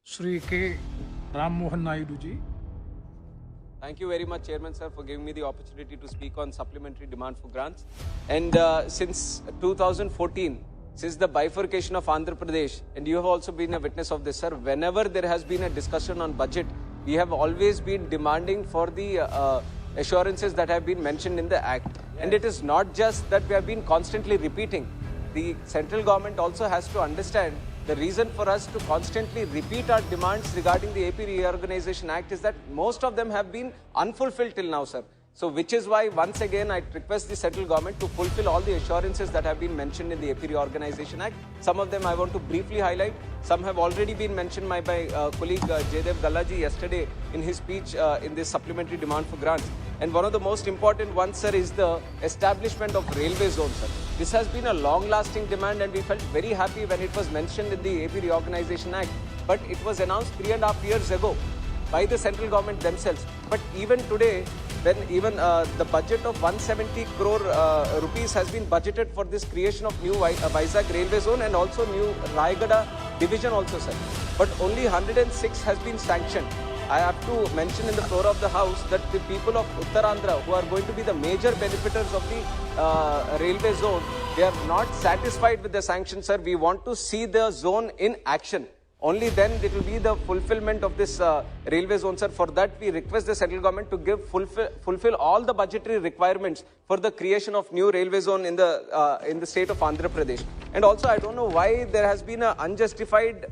Shri K. Ram Mohan Naidu ji. Thank you very much, Chairman Sir, for giving me the opportunity to speak on supplementary demand for grants. And since 2014, since the bifurcation of Andhra Pradesh, and you have also been a witness of this, sir, whenever there has been a discussion on budget, we have always been demanding for the assurances that have been mentioned in the Act. Yes. And it is not just that we have been constantly repeating. The central government also has to understand the reason for us to constantly repeat our demands regarding the AP Reorganization Act is that most of them have been unfulfilled till now, sir. So which is why once again I request the central government to fulfill all the assurances that have been mentioned in the AP Reorganization Act. Some of them I want to briefly highlight. Some have already been mentioned by my colleague Jaydev Gallaji yesterday in his speech in this supplementary demand for grants. And one of the most important ones, sir, is the establishment of railway zones, sir. This has been a long-lasting demand and we felt very happy when it was mentioned in the AP Reorganization Act. But it was announced 3.5 years ago by the central government themselves. But even today, when even the budget of 170 crore rupees has been budgeted for this creation of new Vizag railway zone and also new Rayagada division also, sir. But only 106 has been sanctioned. I have to mention in the floor of the House that the people of Uttarandhra, who are going to be the major benefiters of the railway zone, they are not satisfied with the sanction, sir. We want to see the zone in action. Only then it will be the fulfillment of this railway zone, sir. For that, we request the central government to fulfill all the budgetary requirements for the creation of new railway zone in the state of Andhra Pradesh. And also, I don't know why there has been an unjustified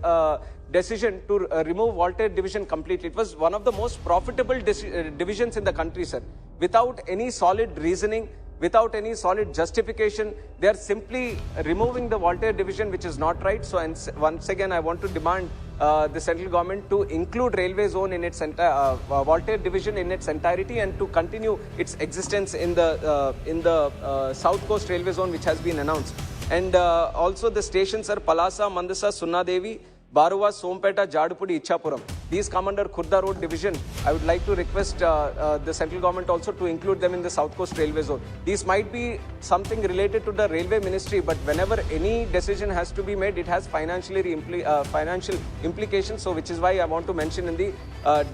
decision to remove Voltaire division completely. It was one of the most profitable divisions in the country, sir. Without any solid reasoning, without any solid justification, they are simply removing the Voltaire division, which is not right. So once again, I want to demand the central government to include railway zone in its Voltaire division in its entirety and to continue its existence in the South Coast railway zone, which has been announced. And also the stations are Palasa, Mandasa, Sunnadevi, Baruwa, Sompeta, Jadupudi, Ichapuram. These come under Khurda Road Division. I would like to request the central government also to include them in the South Coast Railway Zone. These might be something related to the Railway Ministry, but whenever any decision has to be made, it has financial implications. So, which is why I want to mention in the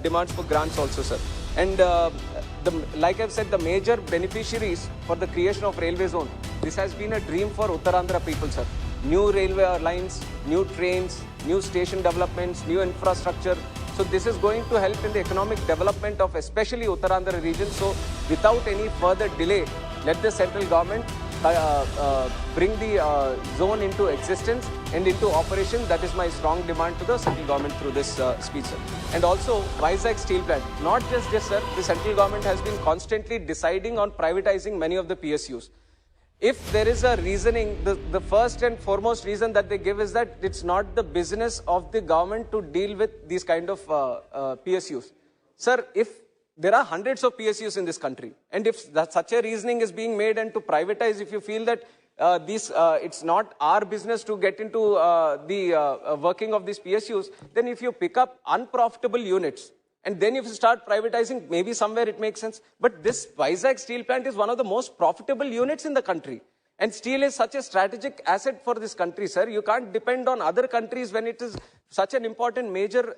demands for grants also, sir. And like I've said, the major beneficiaries for the creation of Railway Zone, this has been a dream for Uttarandhra people, sir. New railway lines, new trains, new station developments, new infrastructure. So this is going to help in the economic development of especially Uttarandhra region. So without any further delay, let the central government bring the zone into existence and into operation. That is my strong demand to the central government through this speech, sir. And also, Vizag Steel Plant. Not just this, sir. The central government has been constantly deciding on privatizing many of the PSUs. If there is a reasoning, the first and foremost reason that they give is that it's not the business of the government to deal with these kind of PSUs. Sir, if there are hundreds of PSUs in this country, and if such a reasoning is being made and to privatize, if you feel that it's not our business to get into the working of these PSUs, then if you pick up unprofitable units, and then if you start privatizing, maybe somewhere it makes sense. But this Vizag Steel Plant is one of the most profitable units in the country. And steel is such a strategic asset for this country, sir. You can't depend on other countries when it is such an important major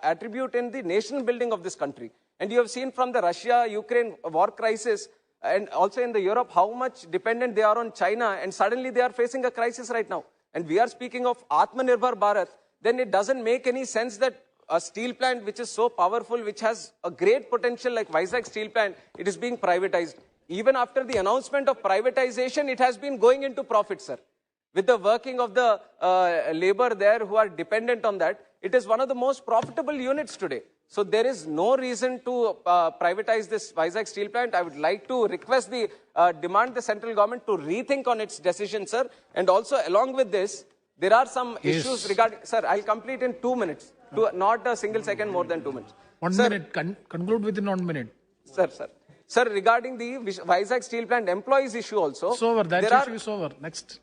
attribute in the nation building of this country. And you have seen from the Russia-Ukraine war crisis and also in the Europe how much dependent they are on China. And suddenly they are facing a crisis right now. And we are speaking of Atmanirbhar Bharat. Then it doesn't make any sense that a steel plant which is so powerful, which has a great potential like Vizag Steel Plant, it is being privatized. Even after the announcement of privatization, it has been going into profit, sir. With the working of the labor there who are dependent on that, it is one of the most profitable units today. So there is no reason to privatize this Vizag Steel Plant. I would like to request demand the central government to rethink on its decision, sir. And also along with this, there are some issues regarding, sir, I'll complete in 2 minutes. Not a single second more than 2 minutes. 1 minute. Conclude within 1 minute. Sir, regarding the Vizag Steel Plant employees issue also. It's over. That issue is over. Next.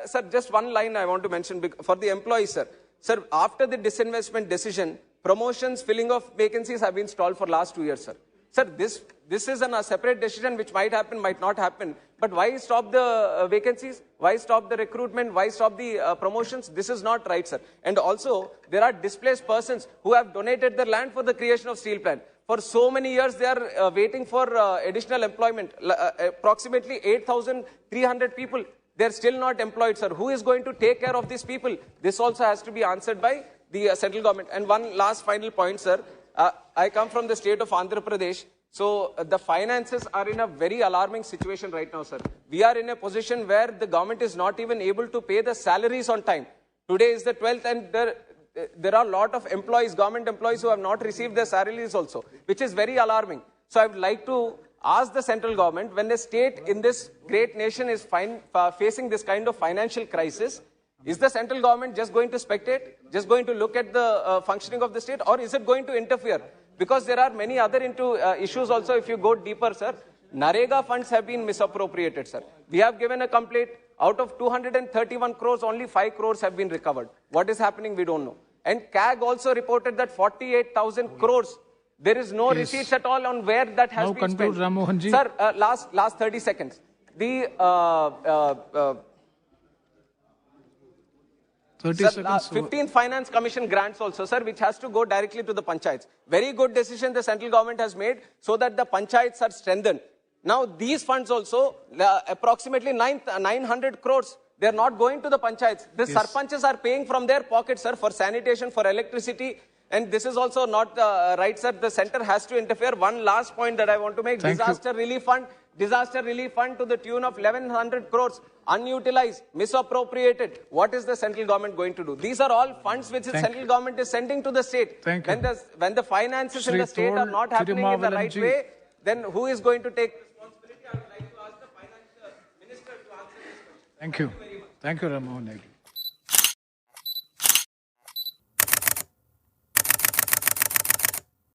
Sir, just one line I want to mention for the employees, sir. Sir, after the disinvestment decision, promotions, filling of vacancies have been stalled for last 2 years, sir. Sir, this is a separate decision which might happen, might not happen. But why stop the vacancies? Why stop the recruitment? Why stop the promotions? This is not right, sir. And also, there are displaced persons who have donated their land for the creation of steel plant. For so many years, they are waiting for additional employment. Approximately 8,300 people. They're still not employed, sir. Who is going to take care of these people? This also has to be answered by the central government. And one last final point, sir. I come from the state of Andhra Pradesh. So the finances are in a very alarming situation right now, sir. We are in a position where the government is not even able to pay the salaries on time. Today is the 12th and there are a lot of employees, government employees who have not received their salaries also, which is very alarming. So I would like to ask the central government, when a state in this great nation is facing this kind of financial crisis, is the central government just going to spectate, just going to look at the functioning of the state, or is it going to interfere? Because there are many other issues also, if you go deeper, sir. NREGA funds have been misappropriated, sir. We have given a complaint. Out of 231 crores, only 5 crores have been recovered. What is happening, we don't know. And CAG also reported that 48,000 crores, there is no receipts at all on where that has been conclude, spent. Ram Mohan ji. Sir, last 30 seconds. The 30 seconds. 15th Finance Commission grants also, sir, which has to go directly to the panchayats. Very good decision the central government has made so that the panchayats are strengthened. Now, these funds also, approximately 900 crores, they are not going to the panchayats. The sarpanches are paying from their pockets, sir, for sanitation, for electricity. And this is also not right, sir. The center has to interfere. One last point that I want to make. Disaster relief fund to the tune of 1,100 crores, unutilized, misappropriated. What is the central government going to do? These are all funds which the central government is sending to the state. When the finances in the state are not happening in the right way, then who is going to take responsibility? I would like to ask the finance minister to answer this question. Thank you. Thank you, Ram Mohan Naidu.